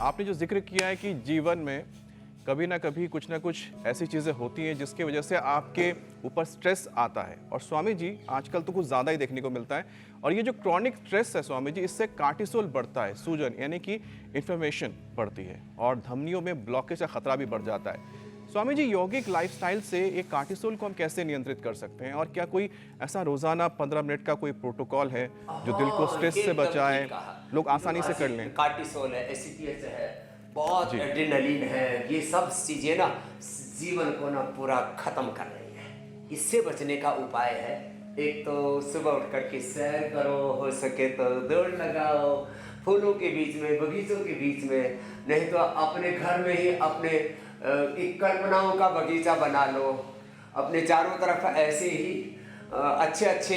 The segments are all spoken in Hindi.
आपने जो जिक्र किया है कि जीवन में कभी ना कभी कुछ ना कुछ ऐसी चीज़ें होती हैं जिसकी वजह से आपके ऊपर स्ट्रेस आता है, और स्वामी जी आजकल तो कुछ ज़्यादा ही देखने को मिलता है। और ये जो क्रॉनिक स्ट्रेस है स्वामी जी, इससे कार्टिसोल बढ़ता है, सूजन यानी कि इन्फ्लेमेशन बढ़ती है, और धमनियों में ब्लॉकेज का खतरा भी बढ़ जाता है। स्वामी जी, यौगिक लाइफस्टाइल से ये कार्टिसोल को हम कैसे नियंत्रित कर सकते हैं, और क्या कोई ऐसा रोज़ाना 15 मिनट का कोई प्रोटोकॉल है जो दिल को स्ट्रेस से बचाए, लोग आसानी से कर लें? कार्टिसोल है, एसिटियस है, बहुत जी। एड्रेनलिन है, ये सब चीजें ना जीवन को ना पूरा खत्म कर रही है। इससे बचने का उपाय है, एक तो सुबह उठ करके सैर करो, हो सके तो दौड़ लगाओ, फूलों के बीच में, बगीचों के बीच में, नहीं तो अपने घर में ही अपने एक कल्पनाओं का बगीचा बना लो, अपने चारों तरफ ऐसे ही अच्छे अच्छे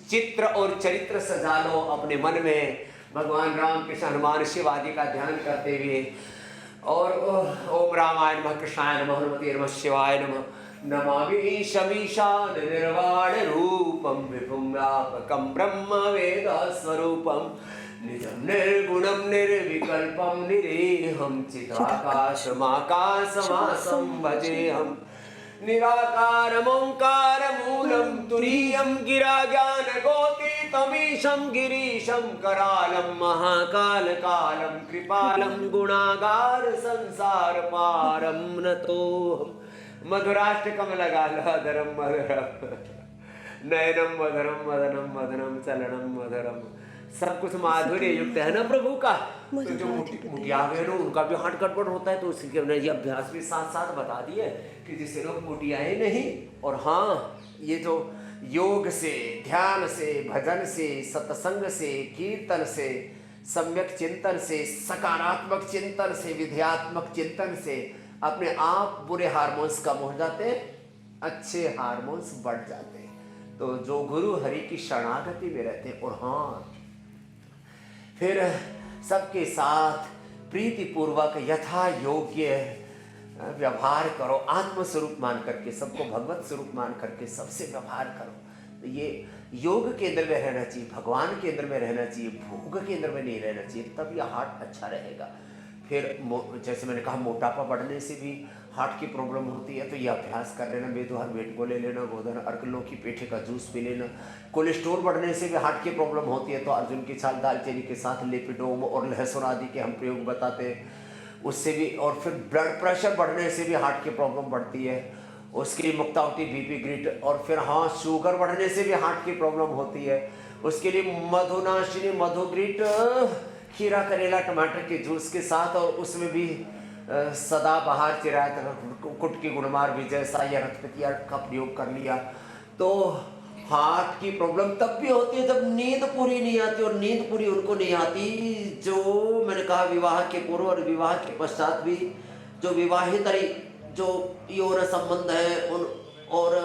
चित्र और चरित्र सजा लो अपने मन में, भगवान राम कृष्ण हनुमान शिव आदि का ध्यान करते हुए। और ओम रामाय नमः, कृष्णाय नमः, हनुमते नमः, शिवाय नमः, नमामि शमीशान निर्वाण रूपम विभुम व्यापकम ब्रह्म वेद स्वरूपम निजं निर्गुणं निर्विकल्पं निरेहं चिदाकाशमाकाशमासं भजेऽहं निराकारमोङ्कारमूलं तुरीयं गिराज्ञानगोतीतमीशं गिरीशं करालं महाकालकालं कृपालं गुणागार संसारपारं नतोऽहं। मधुराष्टकम लगा लो, अधरम मधुरम, नयनम मधुरम, वदनम मदनम, चलनम मधुरम, सब कुछ माधुर्य युक्त है ना प्रभु का। तो जो मुटिया हुए लोग उनका भी हार्ट गड़बड़ होता है, तो उसके ये अभ्यास भी साथ साथ बता दिए कि जिससे लोग मुटियाए नहीं। और हाँ, ये जो योग से, ध्यान से, भजन से, सत्संग से, कीर्तन से, सम्यक चिंतन से, सकारात्मक चिंतन से, विध्यात्मक चिंतन से अपने आप बुरे हार्मोन्स कम हो जाते हैं, अच्छे हार्मोन्स बढ़ जाते हैं। तो जो गुरु हरि की शरणागति में रहते हैं, और हाँ फिर सबके साथ प्रीति पूर्वक यथा योग्य व्यवहार करो, आत्म स्वरूप मान करके, सबको भगवत स्वरूप मान करके सबसे व्यवहार करो। तो ये योग केंद्र में रहना चाहिए, भगवान केंद्र में रहना चाहिए, भोग केंद्र में नहीं रहना चाहिए, तब यह हार्ट अच्छा रहेगा। फिर जैसे मैंने कहा, मोटापा बढ़ने से भी हार्ट की प्रॉब्लम होती है, तो ये अभ्यास कर लेना, बेदोहर बेट को ले लेना, गोधन अर्कलों की पेठे का जूस पी लेना। कोलेस्ट्रोल बढ़ने से भी हार्ट की प्रॉब्लम होती है, तो अर्जुन की छाल दालचीनी के साथ लेपिडोम और लहसुन आदि के हम प्रयोग बताते हैं, उससे भी। और फिर ब्लड प्रेशर बढ़ने से भी हार्ट की प्रॉब्लम बढ़ती है, उसके लिए मुक्तावती बीपी ग्रिट। और फिर हाँ, शुगर बढ़ने से भी हार्ट की प्रॉब्लम होती है, उसके लिए मधुनाशिनी मधुग्रिट, खीरा करेला टमाटर के जूस के साथ, और उसमें भी सदाबहार चिरायत कुटकी गुणमार विजय साई रथपतिया का प्रयोग कर लिया। तो हार्ट की प्रॉब्लम तब भी होती है जब नींद पूरी नहीं आती, और नींद पूरी उनको नहीं आती जो मैंने कहा विवाह के पूर्व और विवाह के पश्चात भी जो विवाहित जो यौन संबंध है उन, और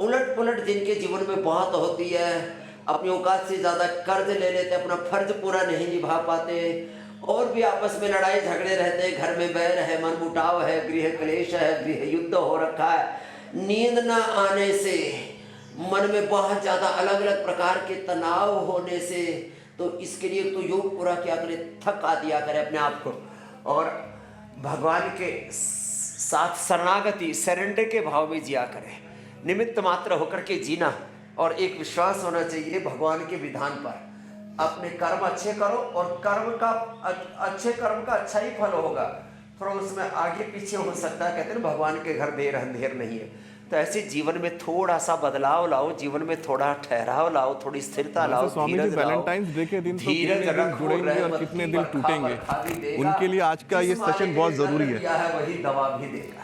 उलट पुलट जिनके जीवन में बहुत होती है, अपनी औकात से ज़्यादा कर्ज ले लेते, अपना फर्ज पूरा नहीं निभा पाते, और भी आपस में लड़ाई झगड़े रहते हैं, घर में बैर है, मनमुटाव है, गृह क्लेश है, गृह युद्ध हो रखा है, नींद न आने से, मन में बहुत ज़्यादा अलग अलग प्रकार के तनाव होने से, तो इसके लिए तो योग पूरा क्या करे, थका दिया करे अपने आप को, और भगवान के साथ शरणागति सरेंडर के भाव में जिया करे, निमित्त मात्र होकर के जीना, और एक विश्वास होना चाहिए भगवान के विधान पर। अपने कर्म अच्छे करो, और कर्म का अच्छे कर्म का अच्छा ही फल होगा, थोड़ा उसमें आगे पीछे हो सकता है, कहते हैं भगवान के घर देर अंधेर नहीं है। तो ऐसे जीवन में थोड़ा सा बदलाव लाओ, जीवन में थोड़ा ठहराव लाओ, थोड़ी स्थिरता लाओ, धीरज लाओ। वैलेंटाइन्स डे के दिन तो कितने दिल जुड़ेंगे और कितने दिल टूटेंगे, उनके लिए आज का ये सेशन बहुत जरूरी है। वही दवा भी देगा।